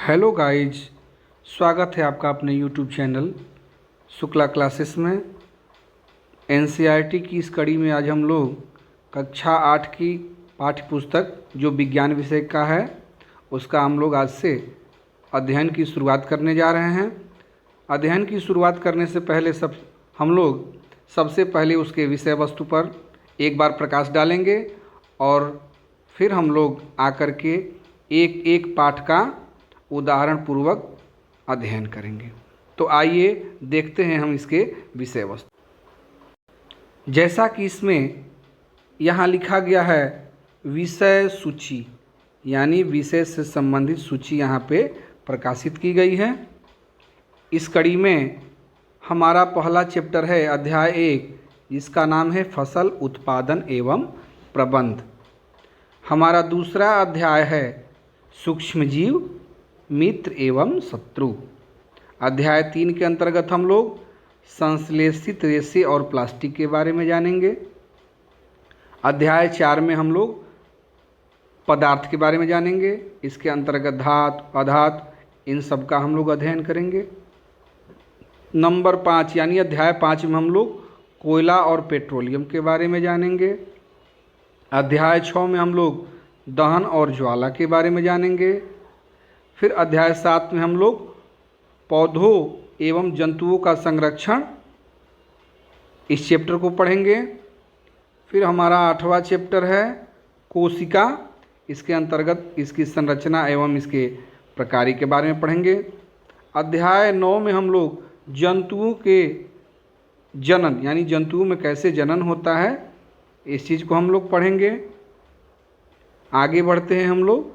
Hello guys, स्वागत है आपका अपने यूट्यूब चैनल शुक्ला क्लासेस में। एनसीईआरटी की इस कड़ी में आज हम लोग कक्षा 8 की पाठ्य पुस्तक जो विज्ञान विषय का है उसका हम लोग आज से अध्ययन की शुरुआत करने जा रहे हैं। अध्ययन की शुरुआत करने से पहले हम लोग सबसे पहले उसके विषय वस्तु पर एक बार प्रकाश डालेंगे और फिर हम लोग आकर के एक एक पाठ का उदाहरण पूर्वक अध्ययन करेंगे। तो आइए देखते हैं हम इसके विषय वस्तु। जैसा कि इसमें यहाँ लिखा गया है विषय सूची, यानी विषय से संबंधित सूची यहाँ पे प्रकाशित की गई है। इस कड़ी में हमारा पहला चैप्टर है अध्याय 1, जिसका नाम है फसल उत्पादन एवं प्रबंध। हमारा दूसरा अध्याय है सूक्ष्मजीव मित्र एवं शत्रु। अध्याय 3 के अंतर्गत हम लोग संश्लेषित रेशे और प्लास्टिक के बारे में जानेंगे। अध्याय 4 में हम लोग पदार्थ के बारे में जानेंगे। इसके अंतर्गत धातु, अधातु, इन सब का हम लोग अध्ययन करेंगे। नंबर 5 यानी अध्याय 5 में हम लोग कोयला और पेट्रोलियम के बारे में जानेंगे। अध्याय 6 में हम लोग दहन और ज्वाला के बारे में जानेंगे। फिर अध्याय 7 में हम लोग पौधों एवं जंतुओं का संरक्षण, इस चैप्टर को पढ़ेंगे। फिर हमारा 8वां चैप्टर है कोशिका। इसके अंतर्गत इसकी संरचना एवं इसके प्रकार के बारे में पढ़ेंगे। अध्याय 9 में हम लोग जंतुओं के जनन, यानी जंतुओं में कैसे जनन होता है, इस चीज़ को हम लोग पढ़ेंगे। आगे बढ़ते हैं हम लोग।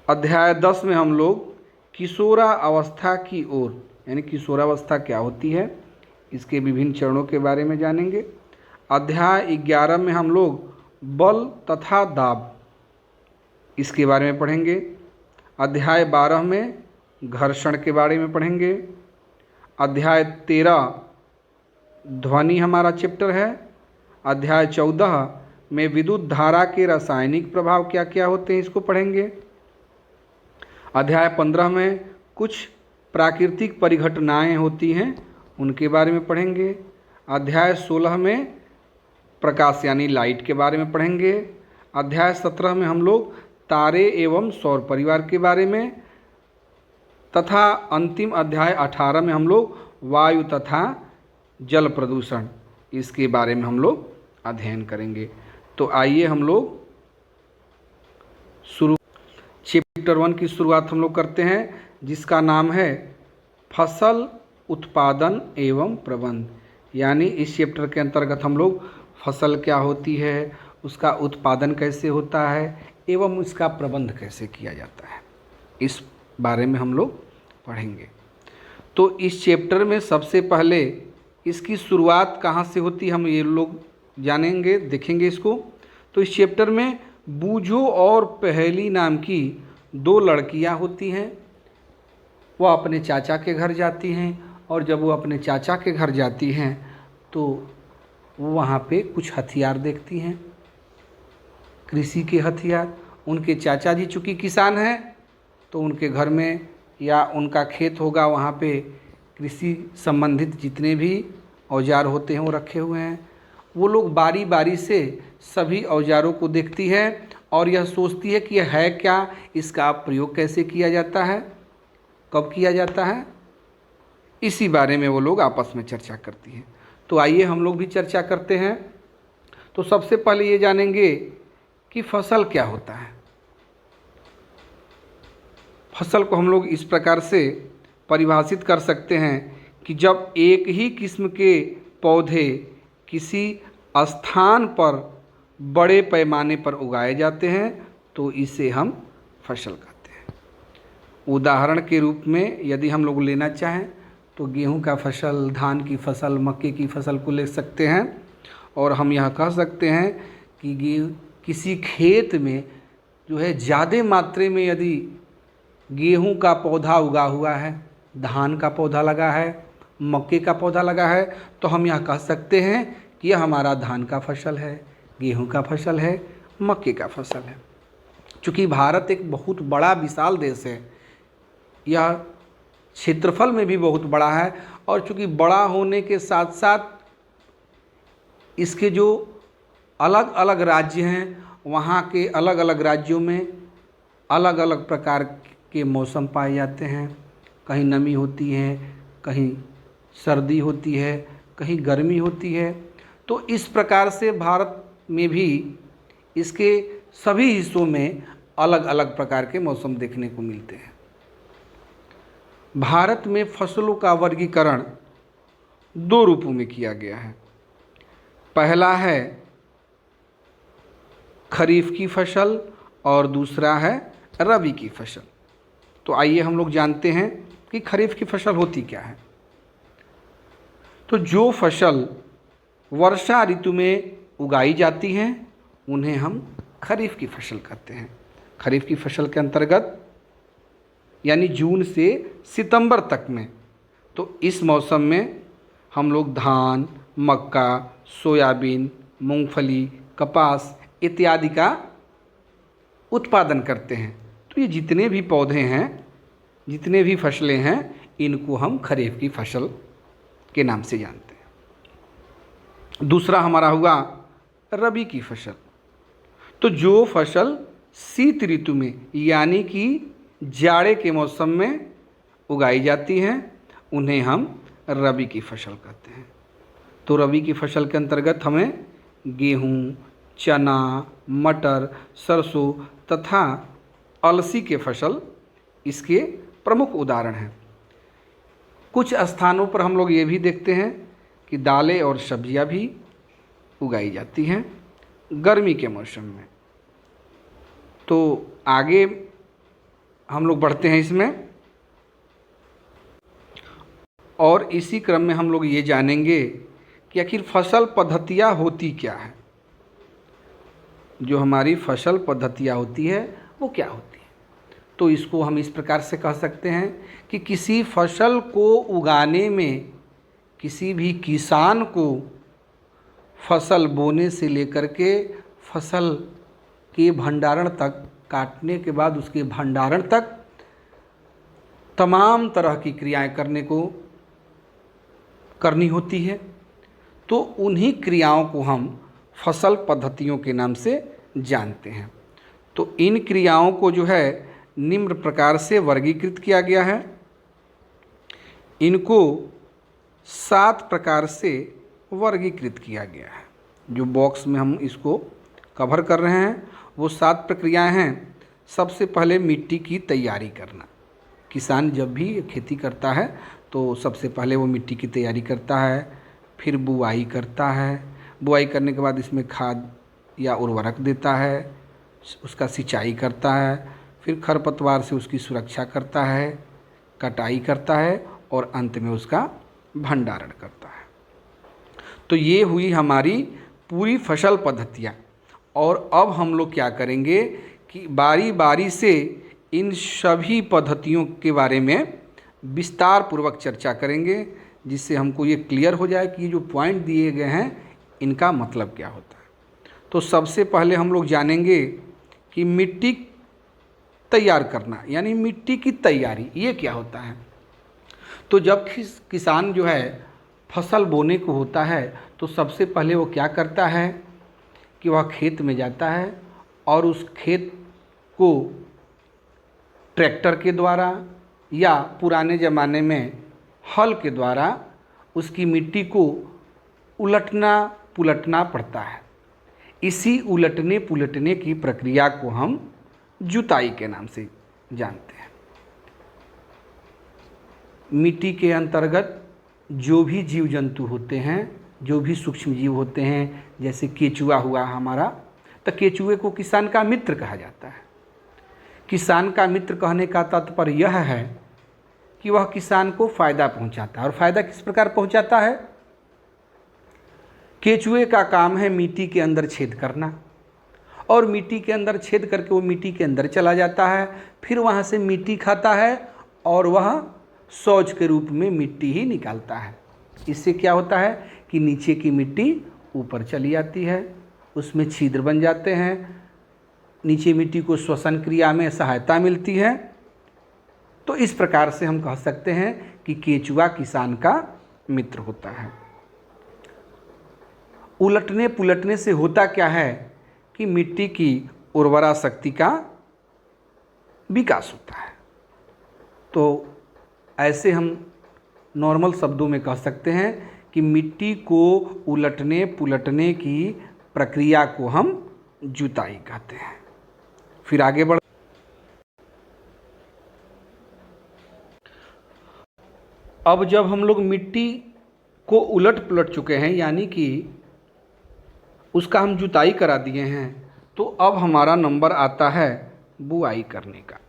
अध्याय 10 में हम लोग किशोरा अवस्था की ओर, यानी किशोरावस्था क्या होती है, इसके विभिन्न चरणों के बारे में जानेंगे। अध्याय 11 में हम लोग बल तथा दाब, इसके बारे में पढ़ेंगे। अध्याय 12 में घर्षण के बारे में पढ़ेंगे। अध्याय 13 ध्वनि हमारा चैप्टर है। अध्याय 14 में विद्युत धारा के रासायनिक प्रभाव क्या क्या होते हैं, इसको पढ़ेंगे। अध्याय 15 में कुछ प्राकृतिक परिघटनाएं होती हैं, उनके बारे में पढ़ेंगे। अध्याय 16 में प्रकाश यानी लाइट के बारे में पढ़ेंगे। अध्याय 17 में हम लोग तारे एवं सौर परिवार के बारे में, तथा अंतिम अध्याय 18 में हम लोग वायु तथा जल प्रदूषण, इसके बारे में हम लोग अध्ययन करेंगे। तो आइए हम लोग चैप्टर 1 की शुरुआत हम लोग करते हैं, जिसका नाम है फसल उत्पादन एवं प्रबंध। यानी इस चैप्टर के अंतर्गत हम लोग फसल क्या होती है, उसका उत्पादन कैसे होता है एवं उसका प्रबंध कैसे किया जाता है, इस बारे में हम लोग पढ़ेंगे। तो इस चैप्टर में सबसे पहले इसकी शुरुआत कहाँ से होती है हम ये लोग जानेंगे, देखेंगे इसको। तो इस चैप्टर में बूझो और पहेली नाम की 2 लड़कियां होती हैं। वह अपने चाचा के घर जाती हैं, और जब वो अपने चाचा के घर जाती हैं तो वो वहाँ पे कुछ हथियार देखती हैं, कृषि के हथियार। उनके चाचा जी चूँकि किसान हैं, तो उनके घर में या उनका खेत होगा, वहाँ पे कृषि संबंधित जितने भी औजार होते हैं वो रखे हुए हैं। वो लोग बारी बारी से सभी औजारों को देखती है और यह सोचती है कि यह है क्या, इसका प्रयोग कैसे किया जाता है, कब किया जाता है, इसी बारे में वो लोग आपस में चर्चा करती हैं। तो आइए हम लोग भी चर्चा करते हैं। तो सबसे पहले ये जानेंगे कि फसल क्या होता है। फसल को हम लोग इस प्रकार से परिभाषित कर सकते हैं कि जब एक ही किस्म के पौधे किसी स्थान पर बड़े पैमाने पर उगाए जाते हैं तो इसे हम फसल कहते हैं। उदाहरण के रूप में यदि हम लोग लेना चाहें तो गेहूं का फसल, धान की फसल, मक्के की फसल को ले सकते हैं। और हम यह कह सकते हैं कि किसी खेत में जो है ज़्यादा मात्रा में यदि गेहूं का पौधा उगा हुआ है, धान का पौधा लगा है, मक्के का पौधा लगा है, तो हम यह कह सकते हैं कि यह हमारा धान का फसल है, गेहूं का फसल है, मक्के का फसल है। चूँकि भारत एक बहुत बड़ा विशाल देश है, यह क्षेत्रफल में भी बहुत बड़ा है, और चूँकि बड़ा होने के साथ साथ इसके जो अलग अलग राज्य हैं, वहाँ के अलग अलग राज्यों में अलग अलग प्रकार के मौसम पाए जाते हैं। कहीं नमी होती है, कहीं सर्दी होती है, कहीं गर्मी होती है। तो इस प्रकार से भारत में भी इसके सभी हिस्सों में अलग अलग प्रकार के मौसम देखने को मिलते हैं। भारत में फसलों का वर्गीकरण दो रूपों में किया गया है। पहला है खरीफ की फसल और दूसरा है रबी की फसल। तो आइए हम लोग जानते हैं कि खरीफ की फसल होती क्या है। तो जो फसल वर्षा ऋतु में उगाई जाती हैं उन्हें हम खरीफ की फसल कहते हैं। खरीफ की फसल के अंतर्गत यानी जून से सितंबर तक में, तो इस मौसम में हम लोग धान, मक्का, सोयाबीन, मूंगफली, कपास इत्यादि का उत्पादन करते हैं। तो ये जितने भी पौधे हैं, जितने भी फसलें हैं, इनको हम खरीफ की फसल के नाम से जानते हैं। दूसरा हमारा हुआ रबी की फसल। तो जो फसल शीत ऋतु में यानी कि जाड़े के मौसम में उगाई जाती हैं उन्हें हम रबी की फसल कहते हैं। तो रबी की फसल के अंतर्गत हमें गेहूँ, चना, मटर, सरसों तथा अलसी के फसल इसके प्रमुख उदाहरण हैं। कुछ स्थानों पर हम लोग ये भी देखते हैं कि दालें और सब्जियां भी उगाई जाती हैं गर्मी के मौसम में। तो आगे हम लोग बढ़ते हैं इसमें, और इसी क्रम में हम लोग ये जानेंगे कि आखिर फसल पद्धतियाँ होती क्या है। जो हमारी फसल पद्धतियाँ होती है वो क्या होती है। तो इसको हम इस प्रकार से कह सकते हैं कि किसी फसल को उगाने में किसी भी किसान को फसल बोने से लेकर के फसल के भंडारण तक, काटने के बाद उसके भंडारण तक तमाम तरह की क्रियाएं करनी होती है। तो उन्हीं क्रियाओं को हम फसल पद्धतियों के नाम से जानते हैं। तो इन क्रियाओं को जो है निम्न प्रकार से वर्गीकृत किया गया है। इनको 7 प्रकार से वर्गीकृत किया गया है। जो बॉक्स में हम इसको कवर कर रहे हैं वो 7 प्रक्रियाएं हैं। सबसे पहले मिट्टी की तैयारी करना। किसान जब भी खेती करता है तो सबसे पहले वो मिट्टी की तैयारी करता है, फिर बुआई करता है। बुआई करने के बाद इसमें खाद या उर्वरक देता है, उसका सिंचाई करता है, फिर खरपतवार से उसकी सुरक्षा करता है, कटाई करता है और अंत में उसका भंडारण करता है। तो ये हुई हमारी पूरी फसल पद्धतियाँ। और अब हम लोग क्या करेंगे कि बारी बारी से इन सभी पद्धतियों के बारे में विस्तार पूर्वक चर्चा करेंगे, जिससे हमको ये क्लियर हो जाए कि ये जो पॉइंट दिए गए हैं इनका मतलब क्या होता है। तो सबसे पहले हम लोग जानेंगे कि मिट्टी तैयार करना यानी मिट्टी की तैयारी ये क्या होता है। तो जब किसान जो है फसल बोने को होता है तो सबसे पहले वो क्या करता है कि वह खेत में जाता है और उस खेत को ट्रैक्टर के द्वारा या पुराने ज़माने में हल के द्वारा उसकी मिट्टी को उलटना पुलटना पड़ता है। इसी उलटने पुलटने की प्रक्रिया को हम जुताई के नाम से जानते हैं। मिट्टी के अंतर्गत जो भी जीव जंतु होते हैं, जो भी सूक्ष्म जीव होते हैं, जैसे केचुआ हुआ हमारा, तो केचुए को किसान का मित्र कहा जाता है। किसान का मित्र कहने का तात्पर्य यह है कि वह किसान को फ़ायदा पहुंचाता है। और फ़ायदा किस प्रकार पहुंचाता है। केचुए का काम है मिट्टी के अंदर छेद करना, और मिट्टी के अंदर छेद करके वो मिट्टी के अंदर चला जाता है, फिर वहाँ से मिट्टी खाता है और वह शौच के रूप में मिट्टी ही निकालता है। इससे क्या होता है कि नीचे की मिट्टी ऊपर चली आती है, उसमें छिद्र बन जाते हैं, नीचे मिट्टी को श्वसन क्रिया में सहायता मिलती है। तो इस प्रकार से हम कह सकते हैं कि केंचुआ किसान का मित्र होता है। उलटने पुलटने से होता क्या है कि मिट्टी की उर्वरा शक्ति का विकास होता है। तो ऐसे हम नॉर्मल शब्दों में कह सकते हैं कि मिट्टी को उलटने पुलटने की प्रक्रिया को हम जुताई कहते हैं। फिर आगे बढ़ अब जब हम लोग मिट्टी को उलट पुलट चुके हैं, यानी कि उसका हम जुताई करा दिए हैं, तो अब हमारा नंबर आता है बुआई करने का।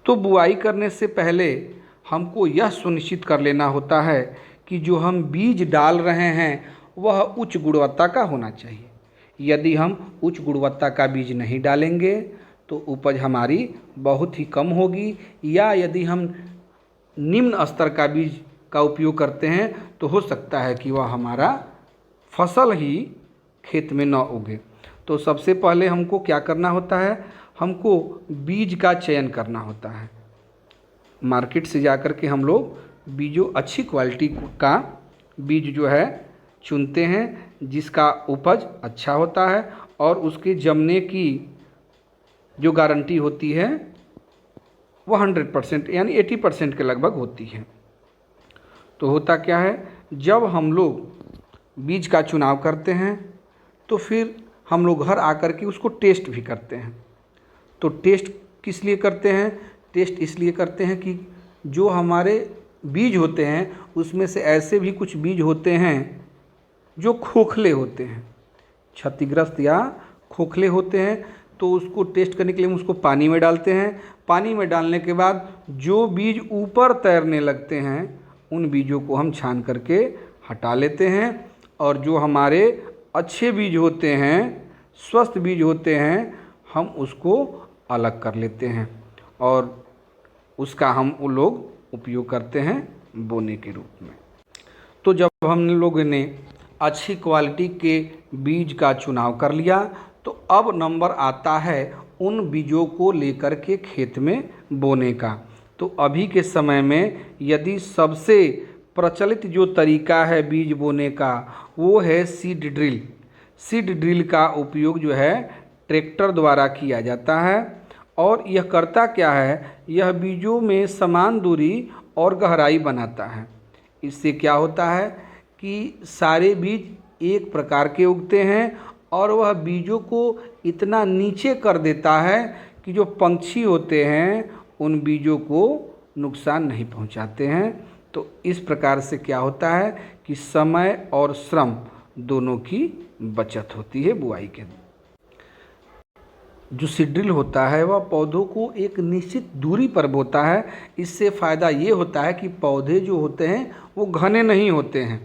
तो बुआई करने से पहले हमको यह सुनिश्चित कर लेना होता है कि जो हम बीज डाल रहे हैं वह उच्च गुणवत्ता का होना चाहिए। यदि हम उच्च गुणवत्ता का बीज नहीं डालेंगे तो उपज हमारी बहुत ही कम होगी, या यदि हम निम्न स्तर का बीज का उपयोग करते हैं तो हो सकता है कि वह हमारा फसल ही खेत में न उगे। तो सबसे पहले हमको क्या करना होता है, हमको बीज का चयन करना होता है। मार्केट से जाकर के हम लोग बीजों अच्छी क्वालिटी का बीज जो है चुनते हैं, जिसका उपज अच्छा होता है और उसके जमने की जो गारंटी होती है वह 100% यानी 80% के लगभग होती है। तो होता क्या है, जब हम लोग बीज का चुनाव करते हैं तो फिर हम लोग घर आकर के उसको टेस्ट भी करते हैं। तो टेस्ट किस लिए करते हैं, टेस्ट इसलिए करते हैं कि जो हमारे बीज होते हैं उसमें से ऐसे भी कुछ बीज होते हैं जो खोखले होते हैं, क्षतिग्रस्त या खोखले होते हैं। तो उसको टेस्ट करने के लिए हम उसको पानी में डालते हैं। पानी में डालने के बाद जो बीज ऊपर तैरने लगते हैं उन बीजों को हम छान करके हटा लेते हैं, और जो हमारे अच्छे बीज होते हैं, स्वस्थ बीज होते हैं, हम उसको अलग कर लेते हैं और उसका हम वो लोग उपयोग करते हैं बोने के रूप में। तो जब हम लोगों ने अच्छी क्वालिटी के बीज का चुनाव कर लिया तो अब नंबर आता है उन बीजों को लेकर के खेत में बोने का। तो अभी के समय में यदि सबसे प्रचलित जो तरीका है बीज बोने का वो है सीड ड्रिल। सीड ड्रिल का उपयोग जो है ट्रैक्टर द्वारा किया जाता है, और यह करता क्या है, यह बीजों में समान दूरी और गहराई बनाता है। इससे क्या होता है कि सारे बीज एक प्रकार के उगते हैं और वह बीजों को इतना नीचे कर देता है कि जो पंछी होते हैं उन बीजों को नुकसान नहीं पहुंचाते हैं। तो इस प्रकार से क्या होता है कि समय और श्रम दोनों की बचत होती है बुआई के। जो सीड्रिल होता है वह पौधों को एक निश्चित दूरी पर बोता है। इससे फ़ायदा ये होता है कि पौधे जो होते हैं वो घने नहीं होते हैं।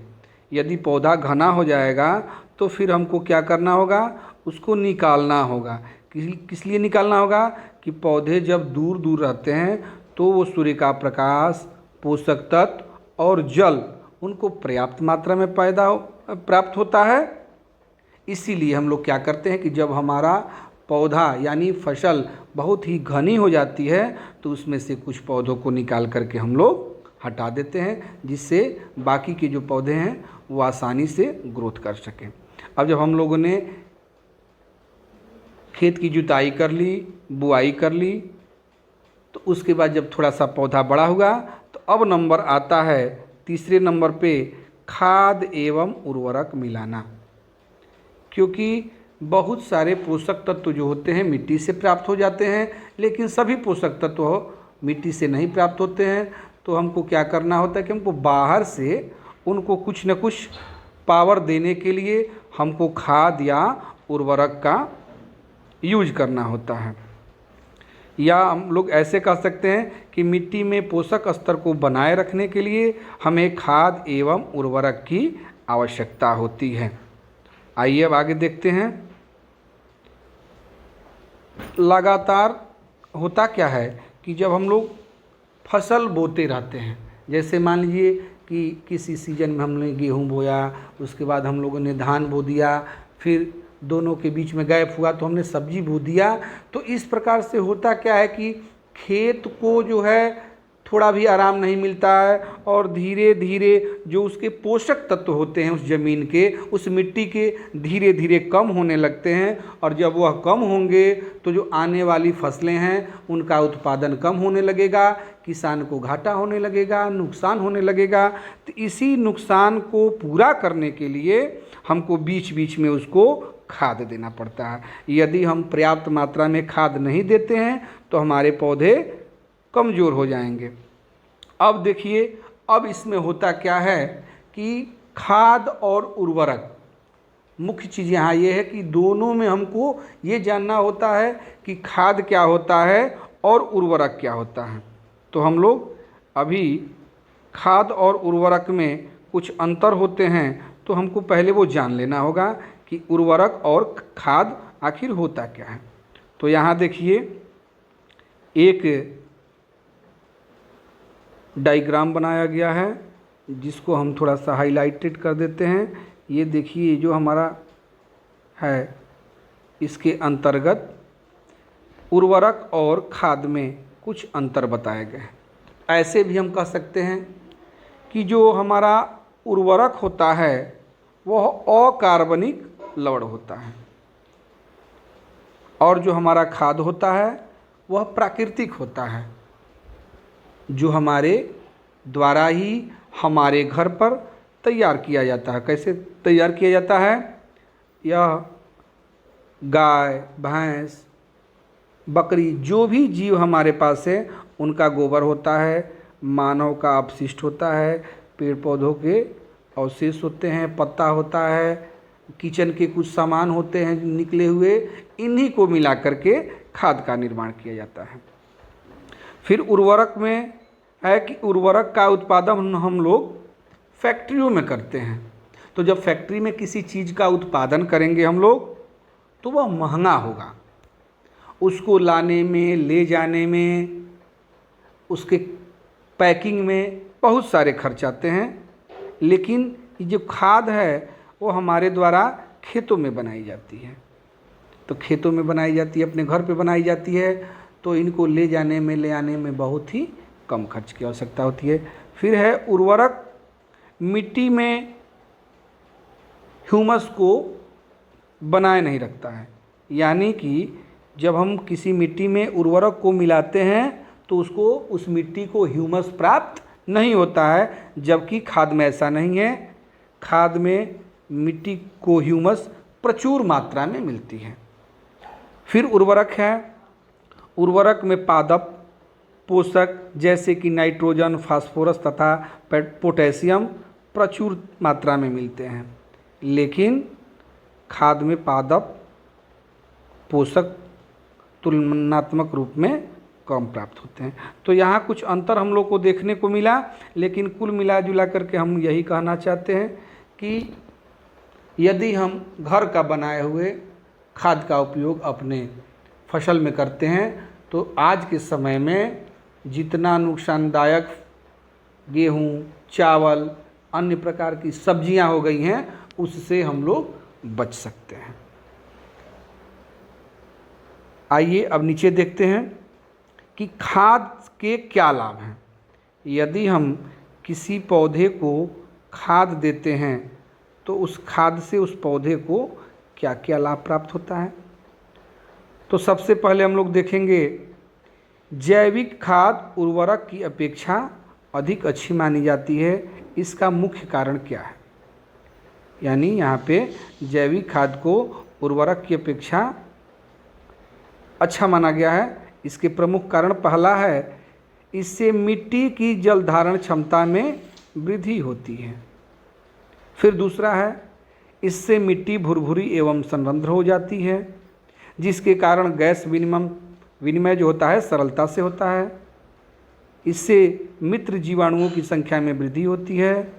यदि पौधा घना हो जाएगा तो फिर हमको क्या करना होगा, उसको निकालना होगा। किस लिए निकालना होगा कि पौधे जब दूर दूर रहते हैं तो वो सूर्य का प्रकाश, पोषक तत्व और जल उनको पर्याप्त मात्रा में प्राप्त होता है। इसीलिए हम लोग क्या करते हैं कि जब हमारा पौधा यानी फसल बहुत ही घनी हो जाती है तो उसमें से कुछ पौधों को निकाल करके हम लोग हटा देते हैं, जिससे बाकी के जो पौधे हैं वो आसानी से ग्रोथ कर सकें। अब जब हम लोगों ने खेत की जुताई कर ली, बुआई कर ली, तो उसके बाद जब थोड़ा सा पौधा बड़ा हुआ तो अब नंबर आता है तीसरे नंबर पे खाद एवं उर्वरक मिलाना। क्योंकि बहुत सारे पोषक तत्व जो होते हैं मिट्टी से प्राप्त हो जाते हैं, लेकिन सभी पोषक तत्व मिट्टी से नहीं प्राप्त होते हैं। तो हमको क्या करना होता है कि हमको बाहर से उनको कुछ न कुछ पावर देने के लिए हमको खाद या उर्वरक का यूज करना होता है। या हम लोग ऐसे कह सकते हैं कि मिट्टी में पोषक स्तर को बनाए रखने के लिए हमें खाद एवं उर्वरक की आवश्यकता होती है। आइए अब आगे देखते हैं। लगातार होता क्या है कि जब हम लोग फसल बोते रहते हैं, जैसे मान लीजिए कि किसी सीजन में हमने गेहूं बोया, उसके बाद हम लोगों ने धान बो दिया, फिर दोनों के बीच में गैप हुआ तो हमने सब्जी बो दिया। तो इस प्रकार से होता क्या है कि खेत को जो है थोड़ा भी आराम नहीं मिलता है और धीरे धीरे जो उसके पोषक तत्व होते हैं उस ज़मीन के, उस मिट्टी के, धीरे धीरे कम होने लगते हैं। और जब वह कम होंगे तो जो आने वाली फसलें हैं उनका उत्पादन कम होने लगेगा, किसान को घाटा होने लगेगा, नुकसान होने लगेगा। तो इसी नुकसान को पूरा करने के लिए हमको बीच बीच में उसको खाद देना पड़ता है। यदि हम पर्याप्त मात्रा में खाद नहीं देते हैं तो हमारे पौधे कमज़ोर हो जाएंगे। अब देखिए, अब इसमें होता क्या है कि खाद और उर्वरक, मुख्य चीज़ यहाँ ये है कि दोनों में हमको ये जानना होता है कि खाद क्या होता है और उर्वरक क्या होता है। तो हम लोग अभी खाद और उर्वरक में कुछ अंतर होते हैं, तो हमको पहले वो जान लेना होगा कि उर्वरक और खाद आखिर होता क्या है। तो यहाँ देखिए, एक डायग्राम बनाया गया है जिसको हम थोड़ा सा हाईलाइटेड कर देते हैं। ये देखिए जो हमारा है, इसके अंतर्गत उर्वरक और खाद में कुछ अंतर बताए गए हैं। ऐसे भी हम कह सकते हैं कि जो हमारा उर्वरक होता है वह अकार्बनिक लवण होता है और जो हमारा खाद होता है वह प्राकृतिक होता है, जो हमारे द्वारा ही हमारे घर पर तैयार किया जाता है। कैसे तैयार किया जाता है? यह गाय, भैंस, बकरी, जो भी जीव हमारे पास है उनका गोबर होता है, मानव का अपशिष्ट होता है, पेड़ पौधों के अवशेष होते हैं, पत्ता होता है, किचन के कुछ सामान होते हैं निकले हुए, इन्हीं को मिला करके खाद का निर्माण किया जाता है। फिर उर्वरक में है कि उर्वरक का उत्पादन हम लोग फैक्ट्रियों में करते हैं। तो जब फैक्ट्री में किसी चीज़ का उत्पादन करेंगे हम लोग तो वह महंगा होगा, उसको लाने में, ले जाने में, उसके पैकिंग में बहुत सारे खर्च आते हैं। लेकिन ये जो खाद है वो हमारे द्वारा खेतों में बनाई जाती है। तो खेतों में बनाई जाती है, अपने घर पे बनाई जाती है, तो इनको ले जाने में, ले आने में बहुत ही कम खर्च की आवश्यकता होती है। फिर है उर्वरक, मिट्टी में ह्यूमस को बनाए नहीं रखता है। यानी कि जब हम किसी मिट्टी में उर्वरक को मिलाते हैं तो उसको, उस मिट्टी को ह्यूमस प्राप्त नहीं होता है, जबकि खाद में ऐसा नहीं है। खाद में मिट्टी को ह्यूमस प्रचुर मात्रा में मिलती है। फिर उर्वरक है, उर्वरक में पादप, पोषक जैसे कि नाइट्रोजन, फास्फोरस तथा पोटेशियम प्रचुर मात्रा में मिलते हैं। लेकिन खाद में पादप, पोषक तुलनात्मक रूप में कम प्राप्त होते हैं। तो यहाँ कुछ अंतर हम लोग को देखने को मिला, लेकिन कुल मिला जुला करके हम यही कहना चाहते हैं कि यदि हम घर का बनाए हुए खाद का उपयोग अपने फसल में करते हैं तो आज के समय में जितना नुकसानदायक गेहूँ, चावल, अन्य प्रकार की सब्जियां हो गई हैं उससे हम लोग बच सकते हैं। आइए अब नीचे देखते हैं कि खाद के क्या लाभ हैं। यदि हम किसी पौधे को खाद देते हैं तो उस खाद से उस पौधे को क्या क्या लाभ प्राप्त होता है। तो सबसे पहले हम लोग देखेंगे, जैविक खाद उर्वरक की अपेक्षा अधिक अच्छी मानी जाती है। इसका मुख्य कारण क्या है? यानी यहाँ पे जैविक खाद को उर्वरक की अपेक्षा अच्छा माना गया है। इसके प्रमुख कारण, पहला है इससे मिट्टी की जल धारण क्षमता में वृद्धि होती है। फिर दूसरा है इससे मिट्टी भुरभुरी एवं संरंध्र हो जाती है, जिसके कारण गैस विनिमय जो होता है सरलता से होता है। इससे मित्र जीवाणुओं की संख्या में वृद्धि होती है।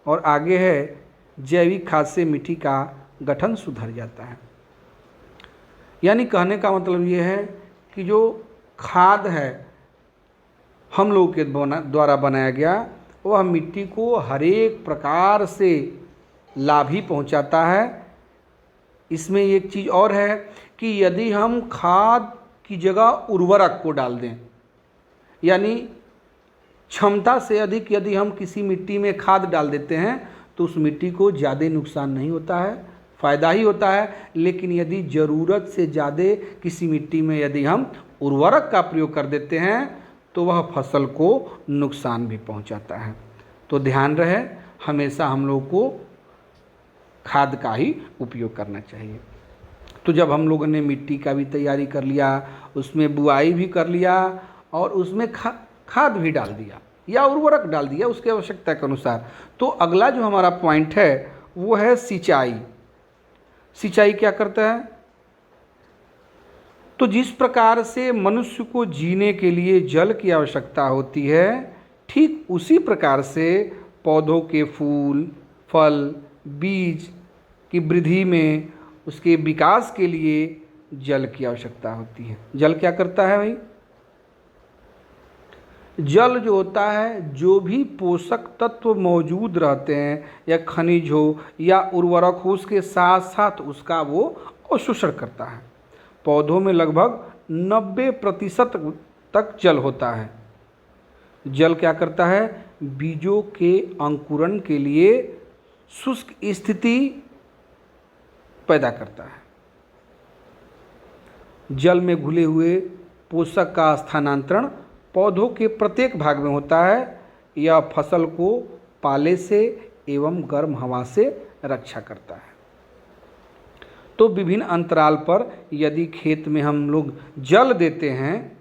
और आगे है जैविक खाद से मिट्टी का गठन सुधर जाता है। यानी कहने का मतलब ये है कि जो खाद है हम लोग के द्वारा बनाया गया वह मिट्टी को हर एक प्रकार से लाभ ही पहुंचाता है। इसमें एक चीज़ और है कि यदि हम खाद की जगह उर्वरक को डाल दें, यानी क्षमता से अधिक यदि हम किसी मिट्टी में खाद डाल देते हैं तो उस मिट्टी को ज़्यादा नुकसान नहीं होता है, फ़ायदा ही होता है। लेकिन यदि ज़रूरत से ज़्यादा किसी मिट्टी में यदि हम उर्वरक का प्रयोग कर देते हैं तो वह फसल को नुकसान भी पहुंचाता है। तो ध्यान रहे, हमेशा हम लोग को खाद का ही उपयोग करना चाहिए। तो जब हम लोगों ने मिट्टी का भी तैयारी कर लिया, उसमें बुआई भी कर लिया और उसमें खाद भी डाल दिया या उर्वरक डाल दिया उसके आवश्यकता के अनुसार, तो अगला जो हमारा पॉइंट है वो है सिंचाई। सिंचाई क्या करता है? तो जिस प्रकार से मनुष्य को जीने के लिए जल की आवश्यकता होती है, ठीक उसी प्रकार से पौधों के फूल, फल, बीज की वृद्धि में, उसके विकास के लिए जल की आवश्यकता होती है। जल क्या करता है भाई? जल जो होता है, जो भी पोषक तत्व मौजूद रहते हैं या खनिज हो या उर्वरक हो, उसके साथ साथ उसका वो अवशोषण करता है। पौधों में लगभग 90% तक जल होता है। जल क्या करता है? बीजों के अंकुरण के लिए शुष्क स्थिति पैदा करता है। जल में घुले हुए पोषक का स्थानांतरण पौधों के प्रत्येक भाग में होता है। यह फसल को पाले से एवं गर्म हवा से रक्षा करता है। तो विभिन्न अंतराल पर यदि खेत में हम लोग जल देते हैं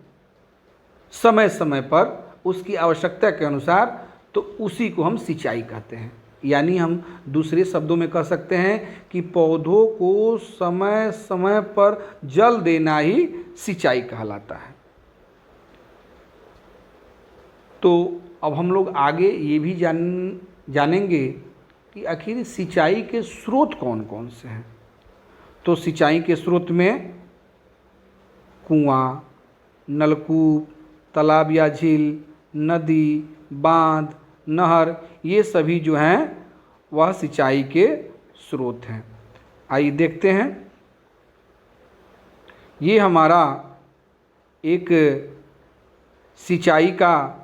समय समय पर उसकी आवश्यकता के अनुसार, तो उसी को हम सिंचाई कहते हैं। यानी हम दूसरे शब्दों में कह सकते हैं कि पौधों को समय समय पर जल देना ही सिंचाई कहलाता है। तो अब हम लोग आगे ये भी जानेंगे कि आखिर सिंचाई के स्रोत कौन कौन से हैं। तो सिंचाई के स्रोत में कुआं, नलकूप, तालाब या झील, नदी, बांध, नहर, ये सभी जो हैं वह सिंचाई के स्रोत हैं। आइए देखते हैं। ये हमारा एक सिंचाई का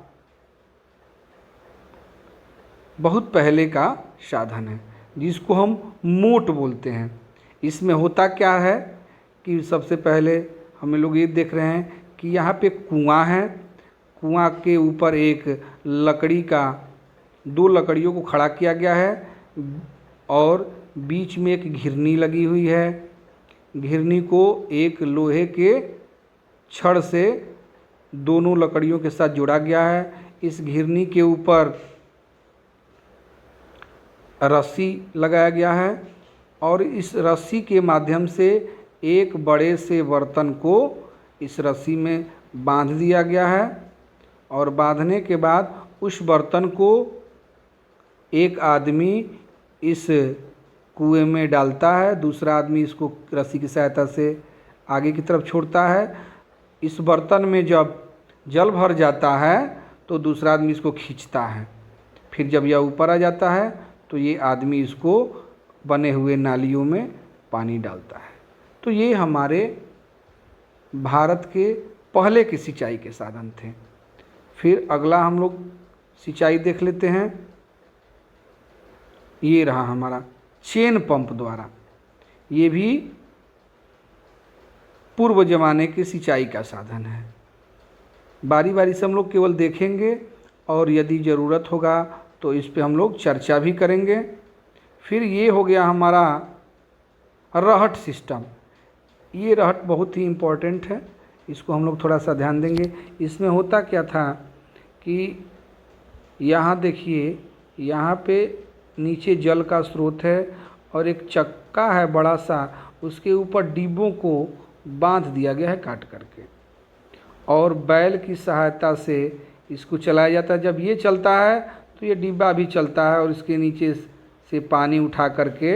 बहुत पहले का साधन है जिसको हम मोट बोलते हैं। इसमें होता क्या है कि सबसे पहले हम लोग ये देख रहे हैं कि यहाँ पे कुआं है। कुआं के ऊपर एक लकड़ी का, 2 लकड़ियों को खड़ा किया गया है और बीच में एक घिरनी लगी हुई है। घिरनी को एक लोहे के छड़ से दोनों लकड़ियों के साथ जोड़ा गया है। इस घिरनी के ऊपर रस्सी लगाया गया है और इस रस्सी के माध्यम से एक बड़े से बर्तन को इस रस्सी में बांध दिया गया है और बांधने के बाद उस बर्तन को एक आदमी इस कुएं में डालता है, दूसरा आदमी इसको रस्सी की सहायता से आगे की तरफ छोड़ता है। इस बर्तन में जब जल भर जाता है तो दूसरा आदमी इसको खींचता है। फिर जब यह ऊपर आ जाता है तो ये आदमी इसको बने हुए नालियों में पानी डालता है। तो ये हमारे भारत के पहले के सिंचाई के साधन थे। फिर अगला हम लोग सिंचाई देख लेते हैं। ये रहा हमारा चेन पंप द्वारा। ये भी पूर्व जमाने के सिंचाई का साधन है। बारी बारी से हम लोग केवल देखेंगे और यदि ज़रूरत होगा तो इस पे हम लोग चर्चा भी करेंगे। फिर ये हो गया हमारा रहट सिस्टम। ये रहट बहुत ही इम्पोर्टेंट है, इसको हम लोग थोड़ा सा ध्यान देंगे। इसमें होता क्या था कि यहाँ देखिए, यहाँ पे नीचे जल का स्रोत है और एक चक्का है बड़ा सा, उसके ऊपर डिब्बों को बांध दिया गया है काट करके और बैल की सहायता से इसको चलाया जाता है। जब ये चलता है तो ये डिब्बा भी चलता है और इसके नीचे से पानी उठा करके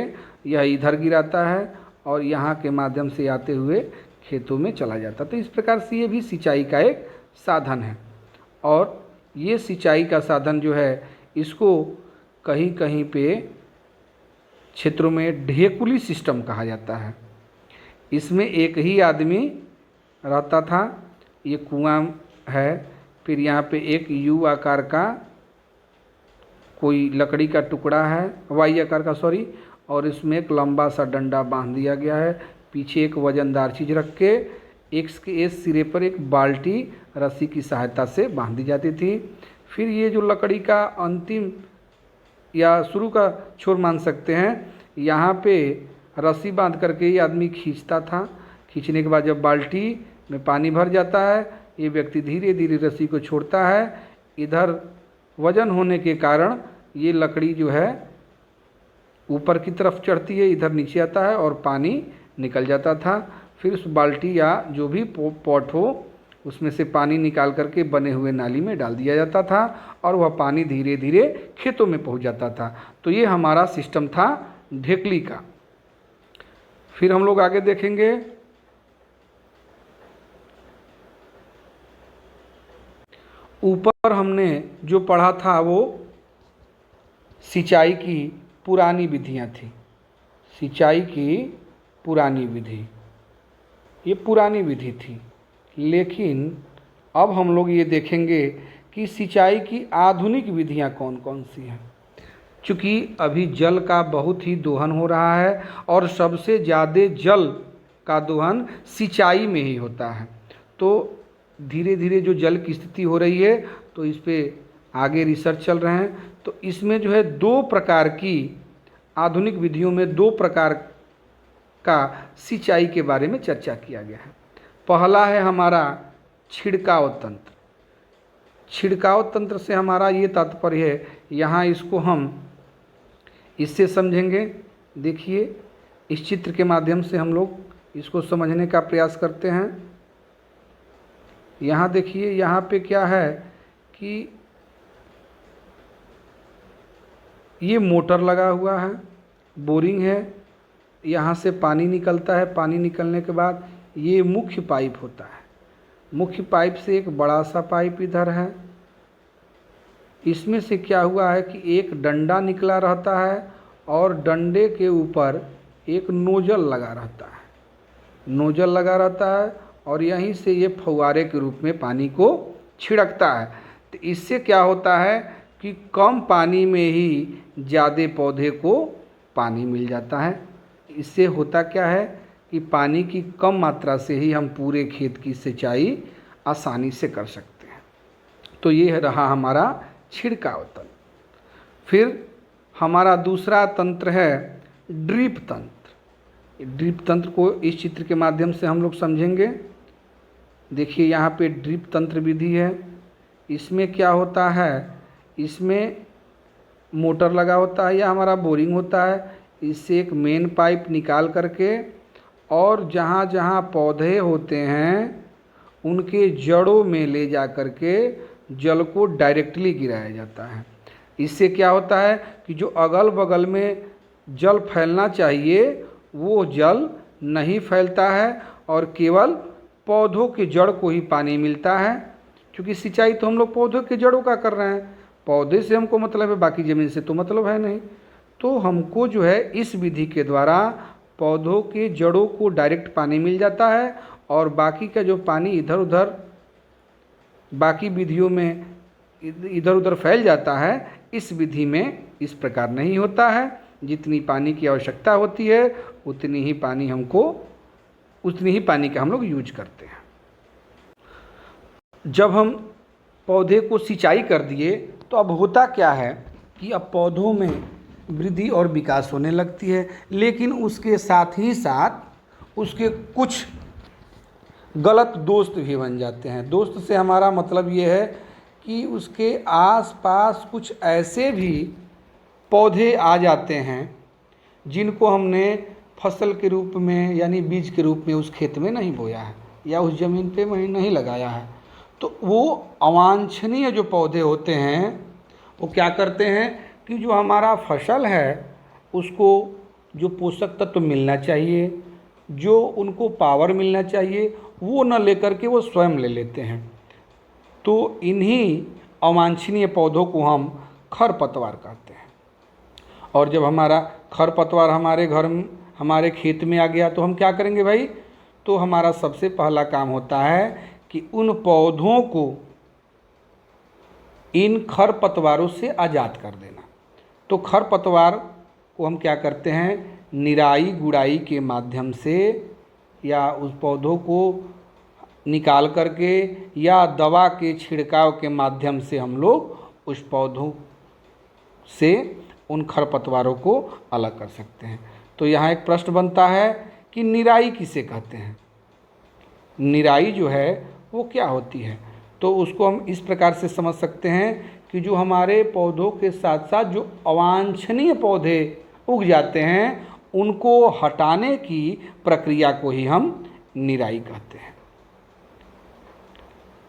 यह इधर गिराता है और यहाँ के माध्यम से आते हुए खेतों में चला जाता है। तो इस प्रकार से ये भी सिंचाई का एक साधन है। और ये सिंचाई का साधन जो है, इसको कहीं कहीं पे क्षेत्रों में ढेकुली सिस्टम कहा जाता है। इसमें एक ही आदमी रहता था। ये कुआं है, फिर यहाँ पे एक यू आकार का कोई लकड़ी का टुकड़ा है, वाई आकार का सॉरी, और इसमें एक लंबा सा डंडा बांध दिया गया है। पीछे एक वजनदार चीज़ रख के एक सिरे पर एक बाल्टी रस्सी की सहायता से बांध दी जाती थी। फिर ये जो लकड़ी का अंतिम या शुरू का छोर मान सकते हैं, यहाँ पे रस्सी बांध करके ये आदमी खींचता था। खींचने के बाद जब बाल्टी में पानी भर जाता है, ये व्यक्ति धीरे धीरे रस्सी को छोड़ता है। इधर वजन होने के कारण ये लकड़ी जो है ऊपर की तरफ चढ़ती है, इधर नीचे आता है और पानी निकल जाता था। फिर उस बाल्टी या जो भी पॉट हो उसमें से पानी निकाल करके बने हुए नाली में डाल दिया जाता था और वह पानी धीरे धीरे खेतों में पहुंच जाता था। तो ये हमारा सिस्टम था ढेकली का। फिर हम लोग आगे देखेंगे ऊपर हमने जो पढ़ा था वो सिंचाई की पुरानी विधियां थी। सिंचाई की पुरानी विधि, ये पुरानी विधि थी। लेकिन अब हम लोग ये देखेंगे कि सिंचाई की आधुनिक विधियां कौन कौन सी हैं। चूँकि अभी जल का बहुत ही दोहन हो रहा है और सबसे ज़्यादा जल का दोहन सिंचाई में ही होता है। तो धीरे धीरे जो जल की स्थिति हो रही है, तो इस पे आगे रिसर्च चल रहे हैं। तो इसमें जो है दो प्रकार की आधुनिक विधियों में दो प्रकार का सिंचाई के बारे में चर्चा किया गया है। पहला है हमारा छिड़काव तंत्र। छिड़काव तंत्र से हमारा ये तात्पर्य है, यहाँ इसको हम इससे समझेंगे। देखिए, इस चित्र के माध्यम से हम लोग इसको समझने का प्रयास करते हैं। यहाँ देखिए, यहाँ पे क्या है कि ये मोटर लगा हुआ है, बोरिंग है, यहाँ से पानी निकलता है। पानी निकलने के बाद ये मुख्य पाइप होता है। मुख्य पाइप से एक बड़ा सा पाइप इधर है। इसमें से क्या हुआ है कि एक डंडा निकला रहता है और डंडे के ऊपर एक नोजल लगा रहता है। नोजल लगा रहता है और यहीं से ये फव्वारे के रूप में पानी को छिड़कता है। तो इससे क्या होता है कि कम पानी में ही ज़्यादा पौधे को पानी मिल जाता है। इससे होता क्या है कि पानी की कम मात्रा से ही हम पूरे खेत की सिंचाई आसानी से कर सकते हैं। तो ये रहा हमारा छिड़काव तंत्र। फिर हमारा दूसरा तंत्र है ड्रिप तंत्र। ड्रिप तंत्र को इस चित्र के माध्यम से हम लोग समझेंगे। देखिए, यहाँ पे ड्रिप तंत्र विधि है। इसमें क्या होता है, इसमें मोटर लगा होता है या हमारा बोरिंग होता है। इससे एक मेन पाइप निकाल करके और जहाँ जहाँ पौधे होते हैं उनके जड़ों में ले जा करके जल को डायरेक्टली गिराया जाता है। इससे क्या होता है कि जो अगल बगल में जल फैलना चाहिए वो जल नहीं फैलता है और केवल पौधों के जड़ को ही पानी मिलता है। क्योंकि सिंचाई तो हम लोग पौधों के जड़ों का कर रहे हैं, पौधे से हमको मतलब है, बाकी ज़मीन से तो मतलब है नहीं। तो हमको जो है इस विधि के द्वारा पौधों के जड़ों को डायरेक्ट पानी मिल जाता है और बाकी का जो पानी इधर उधर बाकी विधियों में इधर उधर फैल जाता है। इस विधि में इस प्रकार नहीं होता है। जितनी पानी की आवश्यकता होती है उतनी ही पानी का हम लोग यूज करते हैं। जब हम पौधे को सिंचाई कर दिए तो अब होता क्या है कि अब पौधों में वृद्धि और विकास होने लगती है, लेकिन उसके साथ ही साथ उसके कुछ गलत दोस्त भी बन जाते हैं। दोस्त से हमारा मतलब ये है कि उसके आसपास कुछ ऐसे भी पौधे आ जाते हैं जिनको हमने फसल के रूप में यानी बीज के रूप में उस खेत में नहीं बोया है या उस ज़मीन पे नहीं लगाया है। तो वो अवांछनीय जो पौधे होते हैं वो क्या करते हैं कि जो हमारा फसल है उसको जो पोषक तत्व मिलना चाहिए, जो उनको पावर मिलना चाहिए, वो न लेकर के वो स्वयं ले लेते हैं। तो इन्हीं अवांछनीय पौधों को हम खरपतवार कहते हैं। और जब हमारा खरपतवार हमारे घर में, हमारे खेत में आ गया तो हम क्या करेंगे भाई? तो हमारा सबसे पहला काम होता है कि उन पौधों को इन खरपतवारों से आज़ाद कर देना। तो खरपतवार को हम क्या करते हैं? निराई गुड़ाई के माध्यम से या उस पौधों को निकाल करके या दवा के छिड़काव के माध्यम से हम लोग उस पौधों से उन खरपतवारों को अलग कर सकते हैं। तो यहाँ एक प्रश्न बनता है कि निराई किसे कहते हैं? निराई जो है वो क्या होती है? तो उसको हम इस प्रकार से समझ सकते हैं कि जो हमारे पौधों के साथ साथ जो अवांछनीय पौधे उग जाते हैं उनको हटाने की प्रक्रिया को ही हम निराई कहते हैं।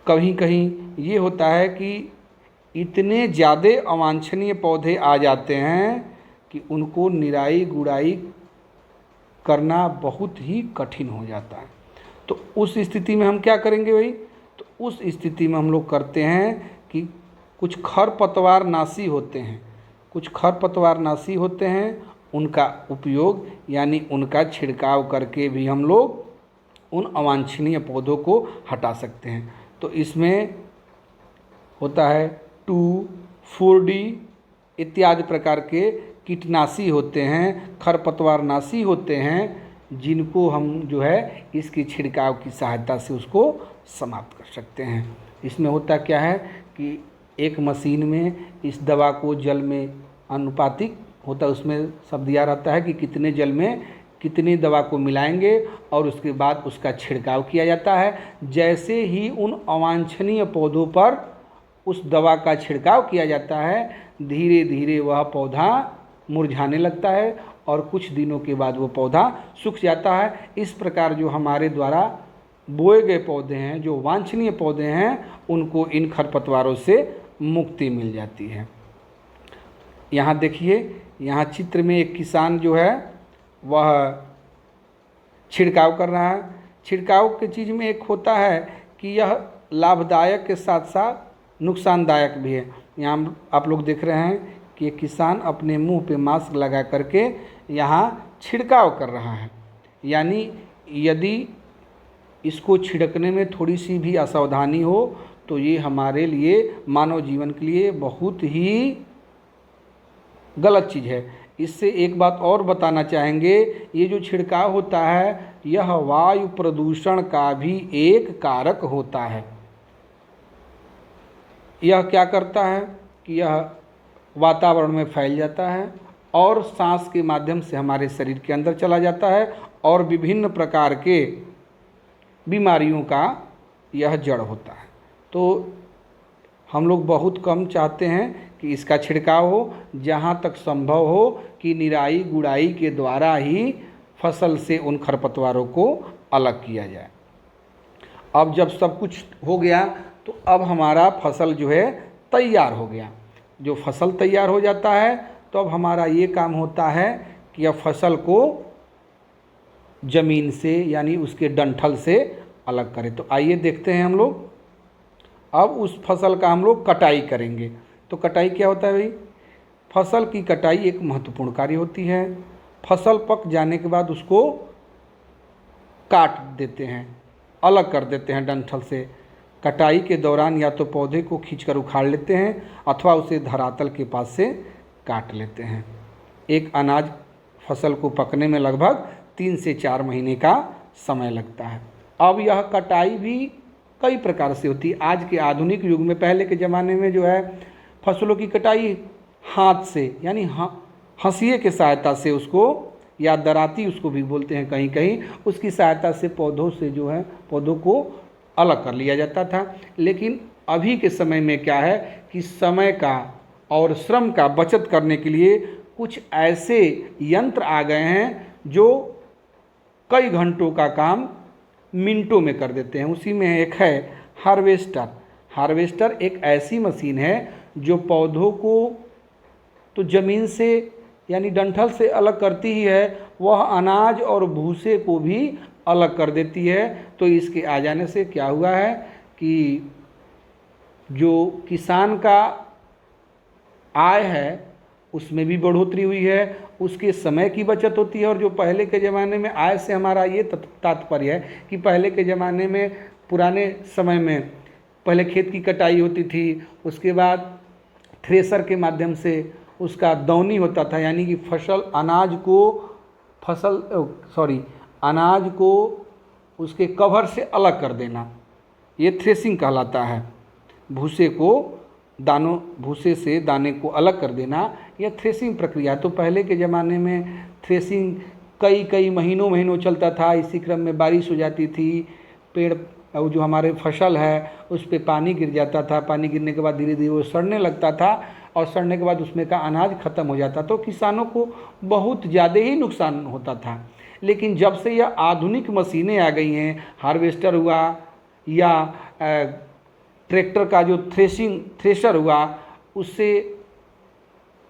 कहीं कहीं ये होता है कि इतने ज़्यादा अवांछनीय पौधे आ जाते हैं कि उनको निराई गुड़ाई करना बहुत ही कठिन हो जाता है। तो उस स्थिति में हम क्या करेंगे भाई? तो उस स्थिति में हम लोग करते हैं कि कुछ खरपतवार नाशी होते हैं, कुछ खरपतवार नाशी होते हैं, उनका उपयोग यानी उनका छिड़काव करके भी हम लोग उन अवांछनीय पौधों को हटा सकते हैं। तो इसमें होता है 2,4-D इत्यादि प्रकार के कीटनाशी होते हैं, खरपतवार नाशी होते हैं, जिनको हम जो है इसकी छिड़काव की सहायता से उसको समाप्त कर सकते हैं। इसमें होता क्या है कि एक मशीन में इस दवा को जल में अनुपातिक होता है, उसमें सब दिया रहता है कि कितने जल में कितनी दवा को मिलाएंगे और उसके बाद उसका छिड़काव किया जाता है। जैसे ही उन अवांछनीय पौधों पर उस दवा का छिड़काव किया जाता है, धीरे धीरे वह पौधा मुरझाने लगता है और कुछ दिनों के बाद वो पौधा सूख जाता है। इस प्रकार जो हमारे द्वारा बोए गए पौधे हैं, जो वांछनीय पौधे हैं, उनको इन खरपतवारों से मुक्ति मिल जाती है। यहाँ देखिए, यहाँ चित्र में एक किसान जो है वह छिड़काव कर रहा है। छिड़काव की चीज़ में एक होता है कि यह लाभदायक के साथ साथ नुकसानदायक भी है। यहाँ आप लोग देख रहे हैं कि एक किसान अपने मुंह पे मास्क लगा करके यहाँ छिड़काव कर रहा है। यानी यदि इसको छिड़कने में थोड़ी सी भी असावधानी हो तो ये हमारे लिए, मानव जीवन के लिए बहुत ही गलत चीज़ है। इससे एक बात और बताना चाहेंगे, ये जो छिड़काव होता है यह वायु प्रदूषण का भी एक कारक होता है। यह क्या करता है कि यह वातावरण में फैल जाता है और सांस के माध्यम से हमारे शरीर के अंदर चला जाता है और विभिन्न प्रकार के बीमारियों का यह जड़ होता है। तो हम लोग बहुत कम चाहते हैं कि इसका छिड़काव हो, जहाँ तक संभव हो कि निराई गुड़ाई के द्वारा ही फसल से उन खरपतवारों को अलग किया जाए। अब जब सब कुछ हो गया तो अब हमारा फसल जो है तैयार हो गया। जो फसल तैयार हो जाता है तो अब हमारा ये काम होता है कि अब फसल को ज़मीन से यानी उसके डंठल से अलग करें। तो आइए देखते हैं हम लोग। अब उस फसल का हम लोग कटाई करेंगे। तो कटाई क्या होता है भाई? फसल की कटाई एक महत्वपूर्ण कार्य होती है। फसल पक जाने के बाद उसको काट देते हैं, अलग कर देते हैं डंठल से। कटाई के दौरान या तो पौधे को खींचकर उखाड़ लेते हैं अथवा उसे धरातल के पास से काट लेते हैं। एक अनाज फसल को पकने में लगभग 3 से 4 महीने का समय लगता है। अब यह कटाई भी कई प्रकार से होती है। आज के आधुनिक युग में, पहले के ज़माने में जो है फसलों की कटाई हाथ से यानी हंसिए के सहायता से उसको, या दराती उसको भी बोलते हैं कहीं कहीं, उसकी सहायता से पौधों से जो है पौधों को अलग कर लिया जाता था। लेकिन अभी के समय में क्या है कि समय का और श्रम का बचत करने के लिए कुछ ऐसे यंत्र आ गए हैं जो कई घंटों का काम मिनटों में कर देते हैं। उसी में एक है हार्वेस्टर। हार्वेस्टर एक ऐसी मशीन है जो पौधों को तो ज़मीन से यानी डंठल से अलग करती ही है, वह अनाज और भूसे को भी अलग कर देती है। तो इसके आ जाने से क्या हुआ है कि जो किसान का आय है उसमें भी बढ़ोतरी हुई है, उसके समय की बचत होती है। और जो पहले के ज़माने में आय से हमारा ये तात्पर्य है कि पहले के ज़माने में, पुराने समय में पहले खेत की कटाई होती थी, उसके बाद थ्रेसर के माध्यम से उसका दौनी होता था, यानी कि अनाज को उसके कवर से अलग कर देना, ये थ्रेसिंग कहलाता है। भूसे से दाने को अलग कर देना, यह थ्रेसिंग प्रक्रिया। तो पहले के ज़माने में थ्रेसिंग कई महीनों चलता था। इसी क्रम में बारिश हो जाती थी, पेड़ और जो हमारे फसल है उस पर पानी गिर जाता था, पानी गिरने के बाद धीरे धीरे वो सड़ने लगता था, और सड़ने के बाद उसमें का अनाज ख़त्म हो जाता, तो किसानों को बहुत ज़्यादा ही नुकसान होता था। लेकिन जब से यह आधुनिक मशीनें आ गई हैं, हार्वेस्टर हुआ या ट्रैक्टर का जो थ्रेशर हुआ, उससे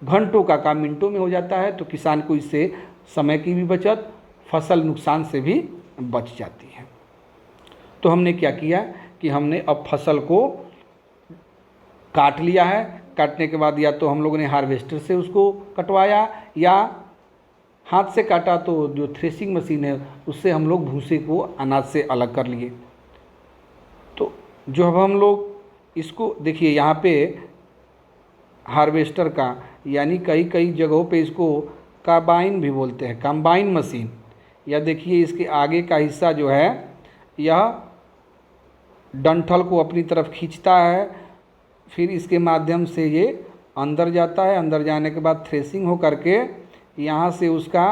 घंटों का काम मिनटों में हो जाता है, तो किसान को इससे समय की भी बचत, फसल नुकसान से भी बच जाती है। तो हमने क्या किया कि हमने अब फसल को काट लिया है। काटने के बाद या तो हम लोगों ने हार्वेस्टर से उसको कटवाया, या हाथ से काटा तो जो थ्रेसिंग मशीन है उससे हम लोग भूसे को अनाज से अलग कर लिए। तो जो अब हम लोग इसको देखिए, यहाँ पे हार्वेस्टर का, यानी कई जगहों पे इसको कंबाइन भी बोलते हैं, कंबाइन मशीन। या देखिए इसके आगे का हिस्सा जो है यह डंठल को अपनी तरफ खींचता है, फिर इसके माध्यम से ये अंदर जाता है। अंदर जाने के बाद थ्रेसिंग हो करके यहाँ से उसका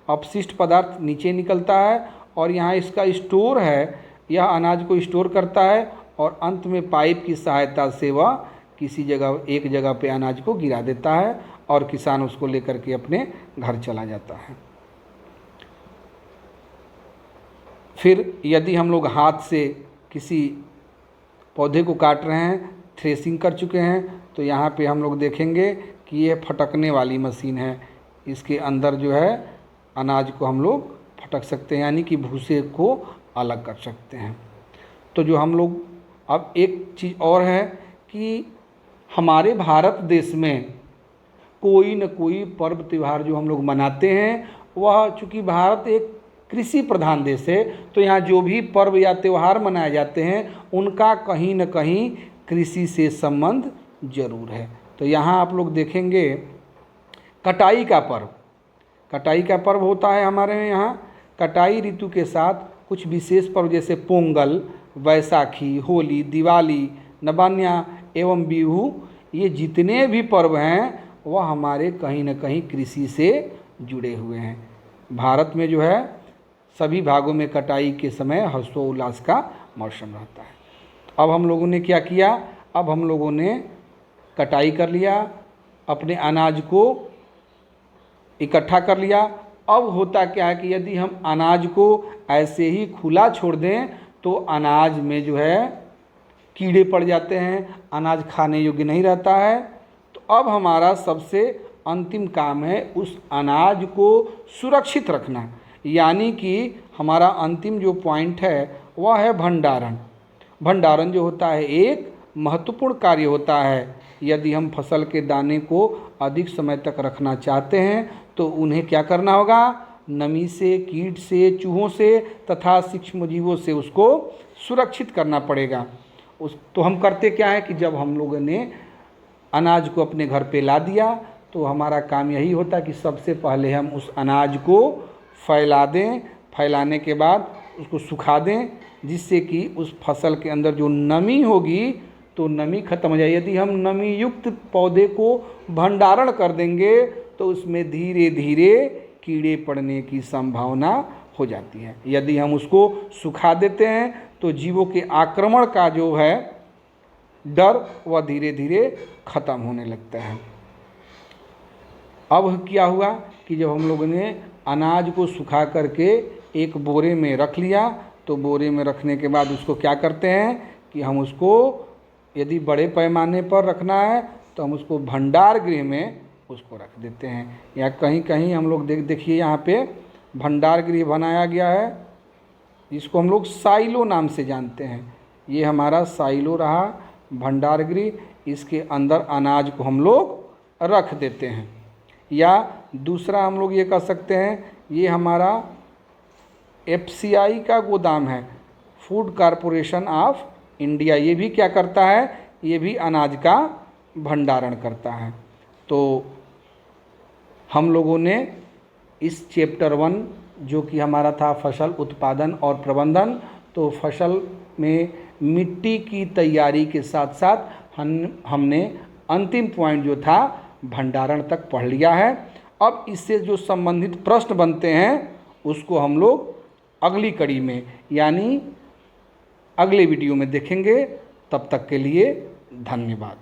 अपशिष्ट पदार्थ नीचे निकलता है, और यहाँ इसका स्टोर है, यह अनाज को स्टोर करता है, और अंत में पाइप की सहायता से वह किसी जगह, एक जगह पे अनाज को गिरा देता है, और किसान उसको लेकर के अपने घर चला जाता है। फिर यदि हम लोग हाथ से किसी पौधे को काट रहे हैं, थ्रेसिंग कर चुके हैं, तो यहाँ पे हम लोग देखेंगे कि ये फटकने वाली मशीन है। इसके अंदर जो है अनाज को हम लोग फटक सकते हैं, यानी कि भूसे को अलग कर सकते हैं। तो जो हम लोग, अब एक चीज़ और है कि हमारे भारत देश में कोई न कोई पर्व त्यौहार जो हम लोग मनाते हैं, वह चूँकि भारत एक कृषि प्रधान देश है, तो यहाँ जो भी पर्व या त्यौहार मनाए जाते हैं उनका कहीं न कहीं कृषि से संबंध जरूर है। तो यहाँ आप लोग देखेंगे कटाई का पर्व, कटाई का पर्व होता है हमारे यहाँ। कटाई ऋतु के साथ कुछ विशेष पर्व जैसे पोंगल, बैसाखी, होली, दिवाली, नवान्या एवं बिहू, ये जितने भी पर्व हैं वह हमारे कहीं न कहीं कृषि से जुड़े हुए हैं। भारत में जो है सभी भागों में कटाई के समय हर्षोल्लास का मौसम रहता है। अब हम लोगों ने क्या किया, अब हम लोगों ने कटाई कर लिया, अपने अनाज को इकट्ठा कर लिया। अब होता क्या है कि यदि हम अनाज को ऐसे ही खुला छोड़ दें तो अनाज में जो है कीड़े पड़ जाते हैं, अनाज खाने योग्य नहीं रहता है। तो अब हमारा सबसे अंतिम काम है उस अनाज को सुरक्षित रखना, यानी कि हमारा अंतिम जो पॉइंट है वह है भंडारण। भंडारण जो होता है एक महत्वपूर्ण कार्य होता है। यदि हम फसल के दाने को अधिक समय तक रखना चाहते हैं तो उन्हें क्या करना होगा, नमी से, कीट से, चूहों से तथा सूक्ष्मजीवों से उसको सुरक्षित करना पड़ेगा। तो हम करते क्या है कि जब हम लोगों ने अनाज को अपने घर पे ला दिया तो हमारा काम यही होता है कि सबसे पहले हम उस अनाज को फैला दें, फैलाने के बाद उसको सुखा दें, जिससे कि उस फसल के अंदर जो नमी होगी तो नमी खत्म हो जाए। यदि हम नमी युक्त पौधे को भंडारण कर देंगे तो उसमें धीरे धीरे कीड़े पड़ने की संभावना हो जाती है। यदि हम उसको सुखा देते हैं तो जीवों के आक्रमण का जो है डर वह धीरे धीरे खत्म होने लगता है। अब क्या हुआ कि जब हम लोगों ने अनाज को सुखा करके एक बोरे में रख लिया, तो बोरे में रखने के बाद उसको क्या करते हैं कि हम उसको, यदि बड़े पैमाने पर रखना है तो हम उसको भंडार गृह में उसको रख देते हैं, या कहीं कहीं हम लोग देखिए यहाँ पे भंडार गृह बनाया गया है, जिसको हम लोग साइलो नाम से जानते हैं। ये हमारा साइलो रहा भंडार गृह, इसके अंदर अनाज को हम लोग रख देते हैं। या दूसरा हम लोग ये कह सकते हैं ये हमारा एफसीआई का गोदाम है, फूड कॉरपोरेशन ऑफ इंडिया। ये भी क्या करता है, ये भी अनाज का भंडारण करता है। तो हम लोगों ने इस चैप्टर 1 जो कि हमारा था फसल उत्पादन और प्रबंधन, तो फसल में मिट्टी की तैयारी के साथ साथ हमने अंतिम पॉइंट जो था भंडारण तक पढ़ लिया है। अब इससे जो संबंधित प्रश्न बनते हैं उसको हम लोग अगली कड़ी में यानी अगले वीडियो में देखेंगे। तब तक के लिए धन्यवाद।